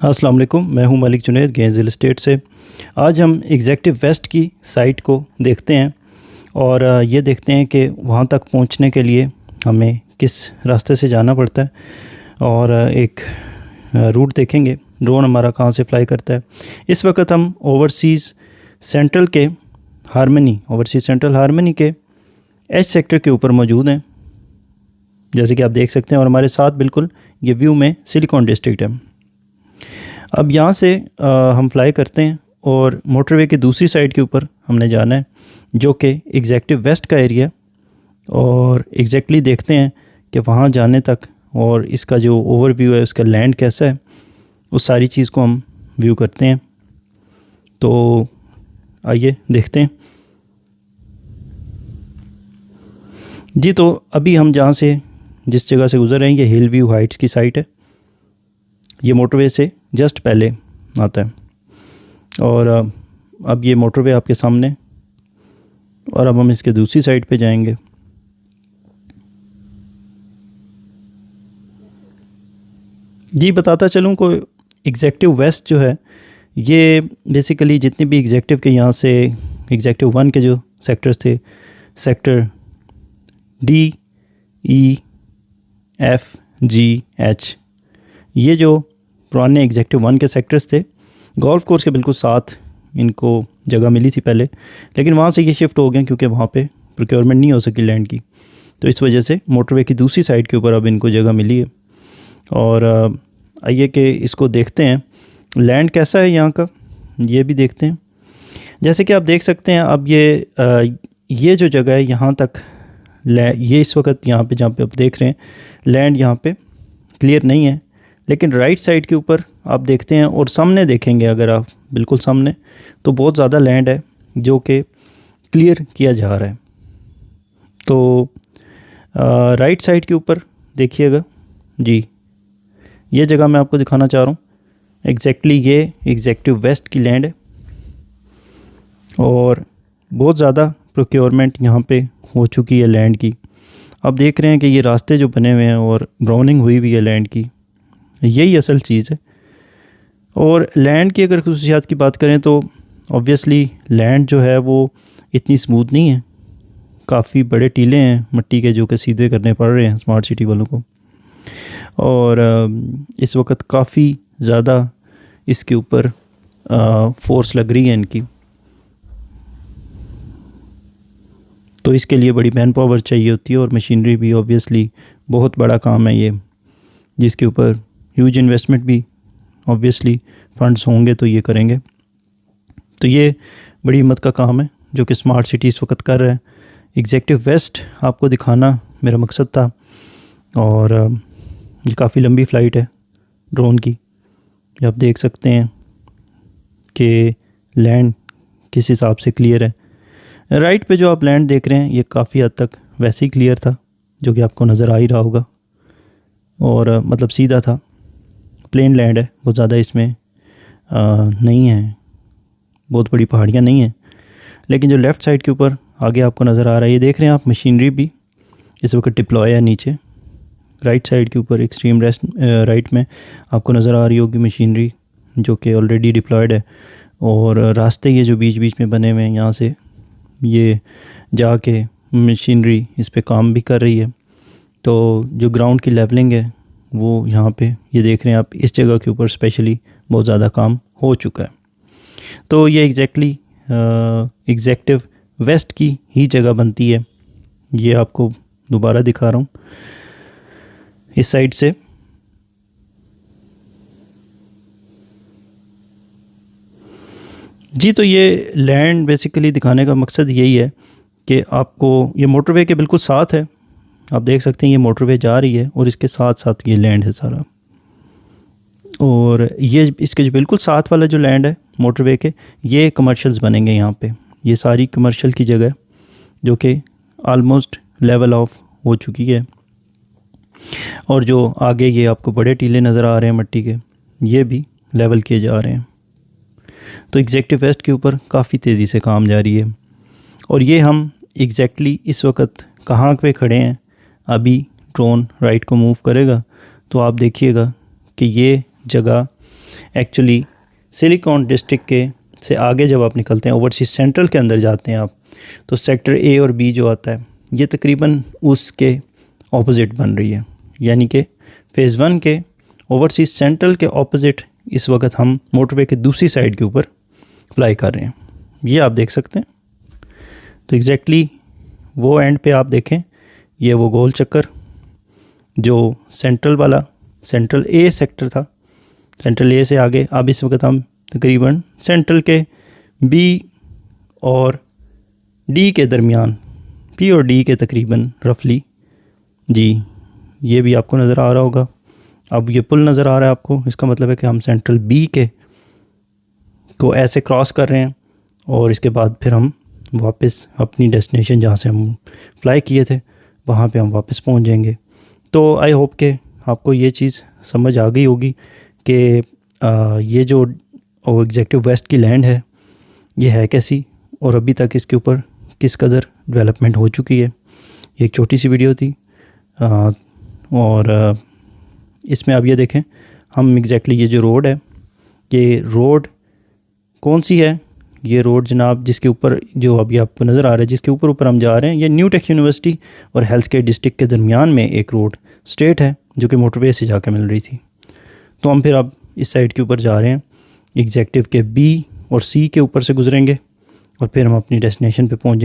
अस्सलाम वालेकुम, मैं हूं Malik Junaid Ganges real estate से। आज हम एग्जेक्टिव वेस्ट की साइट को देखते हैं और ये देखते हैं कि वहां तक पहुंचने के लिए हमें किस रास्ते से जाना पड़ता है और एक रूट देखेंगे ड्रोन हमारा कहां से फ्लाई करता है। इस वक्त हम ओवरसीज़ सेंट्रल हारमनी के एच सेक्टर के ऊपर मौजूद हैं, जैसे कि आप देख सकते हैं, और हमारे साथ बिल्कुल ये व्यू में सिलिकॉन डिस्ट्रिक्ट है। अब यहाँ से हम फ्लाई करते हैं और मोटरवे के दूसरी साइड के ऊपर हमने जाना है, जो कि एग्जेक्टिव वेस्ट का एरिया, और एग्जैक्टली देखते हैं कि वहाँ जाने तक और इसका जो ओवरव्यू है, उसका लैंड कैसा है, उस सारी चीज़ को हम व्यू करते हैं। तो आइए देखते हैं जी। तो अभी हम जिस जगह से गुज़र रहे हैं, ये हिल व्यू हाइट्स की साइट है। ये मोटरवे से जस्ट पहले आता है और अब ये मोटरवे आपके सामने, और अब हम इसके दूसरी साइड पे जाएंगे। जी बताता चलूँ को एग्जेक्टिव वेस्ट जो है, ये बेसिकली जितने भी एग्जेक्टिव के यहाँ से एग्जेक्टिव 1 के जो सेक्टर्स थे, सेक्टर डी, ई, एफ, जी, एच, ये जो पुराने एग्जेक्टिव 1 के सेक्टर्स थे, गोल्फ कोर्स के बिल्कुल साथ इनको जगह मिली थी पहले, लेकिन वहाँ से ये शिफ्ट हो गए क्योंकि वहाँ पे प्रोक्योरमेंट नहीं हो सकी लैंड की, तो इस वजह से मोटरवे की दूसरी साइड के ऊपर अब इनको जगह मिली है। और आइए कि इसको देखते हैं लैंड कैसा है यहाँ का, ये भी देखते हैं। जैसे कि आप देख सकते हैं, अब ये जो जगह है यहाँ तक, ये इस वक्त यहाँ पे जहाँ पे आप देख रहे हैं लैंड यहाँ पे क्लियर नहीं है, लेकिन राइट साइड के ऊपर आप देखते हैं और सामने देखेंगे अगर आप बिल्कुल सामने, तो बहुत ज़्यादा लैंड है जो कि क्लियर किया जा रहा है। तो राइट साइड के ऊपर देखिएगा जी, ये जगह मैं आपको दिखाना चाह रहा हूँ। एग्जैक्टली ये एग्जेक्टिव वेस्ट की लैंड है और बहुत ज़्यादा प्रोक्योरमेंट यहाँ पे हो चुकी है लैंड की। आप देख रहे हैं कि ये रास्ते जो बने हुए हैं और ब्राउनिंग हुई हुई है लैंड की, यही असल चीज़ है। और लैंड की अगर खुसूसियात की बात करें तो ऑब्वियसली लैंड जो है वो इतनी स्मूथ नहीं है, काफ़ी बड़े टीले हैं मिट्टी के जो कि सीधे करने पड़ रहे हैं स्मार्ट सिटी वालों को, और इस वक्त काफ़ी ज़्यादा इसके ऊपर फोर्स लग रही है इनकी। तो इसके लिए बड़ी मैन पावर चाहिए होती है और मशीनरी भी, ऑब्वियसली बहुत बड़ा काम है ये, जिसके ऊपर ह्यूज इन्वेस्टमेंट भी ऑब्वियसली फंड्स होंगे तो ये करेंगे। तो ये बड़ी हिम्मत का काम है जो कि स्मार्ट सिटी इस वक्त कर रहा है। एग्जेक्टिव वेस्ट आपको दिखाना मेरा मकसद था, और ये काफ़ी लंबी फ़्लाइट है ड्रोन की। ये आप देख सकते हैं कि लैंड किस हिसाब से क्लियर है। राइट पे जो आप लैंड देख रहे हैं ये काफ़ी हद तक वैसे ही क्लियर था जो कि आपको नज़र आ ही रहा होगा, और मतलब सीधा था, प्लेन लैंड है, बहुत ज़्यादा इसमें नहीं है, बहुत बड़ी पहाड़ियाँ नहीं हैं। लेकिन जो लेफ़्ट साइड के ऊपर आगे आपको नज़र आ रहा है, ये देख रहे हैं आप, मशीनरी भी इस वक्त डिप्लॉय है नीचे। राइट साइड के ऊपर एक्सट्रीम राइट में आपको नज़र आ रही होगी मशीनरी जो कि ऑलरेडी डिप्लॉयड है, और रास्ते ये जो बीच बीच में बने हुए हैं, यहाँ से ये जाके मशीनरी इस पे काम भी कर रही है। तो जो ग्राउंड की लेवलिंग है वो यहाँ पे ये देख रहे हैं आप, इस जगह के ऊपर स्पेशली बहुत ज़्यादा काम हो चुका है। तो ये एग्जैक्टली एग्जेक्टिव वेस्ट की ही जगह बनती है। ये आपको दोबारा दिखा रहा हूँ इस साइड से। जी तो ये लैंड बेसिकली दिखाने का मकसद यही है कि आपको, ये मोटरवे के बिल्कुल साथ है, आप देख सकते हैं ये मोटरवे जा रही है और इसके साथ साथ ये लैंड है सारा। और ये इसके जो बिल्कुल साथ वाला जो लैंड है मोटरवे के, ये कमर्शियल्स बनेंगे यहाँ पे। ये सारी कमर्शियल की जगह जो कि ऑलमोस्ट लेवल ऑफ हो चुकी है, और जो आगे ये आपको बड़े टीले नज़र आ रहे हैं मिट्टी के, ये भी लेवल किए जा रहे हैं। तो एग्जेक्टिव वेस्ट के ऊपर काफ़ी तेज़ी से काम जारी है। और ये हम एग्जैक्टली इस वक्त कहाँ पे खड़े हैं, अभी ड्रोन राइट को मूव करेगा तो आप देखिएगा कि ये जगह एक्चुअली सिलिकॉन डिस्ट्रिक्ट के से आगे जब आप निकलते हैं, ओवरसीज सेंट्रल के अंदर जाते हैं आप, तो सेक्टर ए और बी जो आता है ये तकरीबन उसके ऑपोजिट बन रही है। यानी कि फ़ेज़ 1 के ओवरसीज सेंट्रल के ऑपोजिट इस वक्त हम मोटरवे के दूसरी साइड के ऊपर फ्लाई कर रहे हैं। ये आप देख सकते हैं। तो एग्जैक्टली वो एंड पे आप देखें, ये वो गोल चक्कर जो सेंट्रल वाला सेंट्रल ए सेक्टर था, सेंट्रल ए से आगे अब इस वक्त हम तकरीबन सेंट्रल के बी और डी के दरमियान, पी और डी के तकरीबन रफली जी, ये भी आपको नज़र आ रहा होगा। अब ये पुल नज़र आ रहा है आपको, इसका मतलब है कि हम सेंट्रल बी के को ऐसे क्रॉस कर रहे हैं और इसके बाद फिर हम वापस अपनी डेस्टिनेशन जहाँ से हम फ्लाई किए थे वहाँ पे हम वापस पहुँच जाएंगे। तो आई होप कि आपको ये चीज़ समझ आ गई होगी कि ये जो एग्जेक्टिव वेस्ट की लैंड है ये है कैसी और अभी तक इसके ऊपर किस कदर डेवलपमेंट हो चुकी है। ये एक छोटी सी वीडियो थी और इसमें आप ये देखें हम एग्जैक्टली ये जो रोड है, ये रोड कौन सी है, ये रोड जनाब जिसके ऊपर जो अभी आपको नज़र आ रहा है, जिसके ऊपर हम जा रहे हैं, ये न्यू टेक यूनिवर्सिटी और हेल्थ केयर डिस्ट्रिक्ट के दरमियान में एक रोड स्ट्रेट है जो कि मोटरवे से जाकर मिल रही थी। तो हम फिर अब इस साइड के ऊपर जा रहे हैं, एग्जेक्टिव के बी और सी के ऊपर से गुजरेंगे और फिर हम अपनी डेस्टिनेशन पे पहुँच जाएंगे।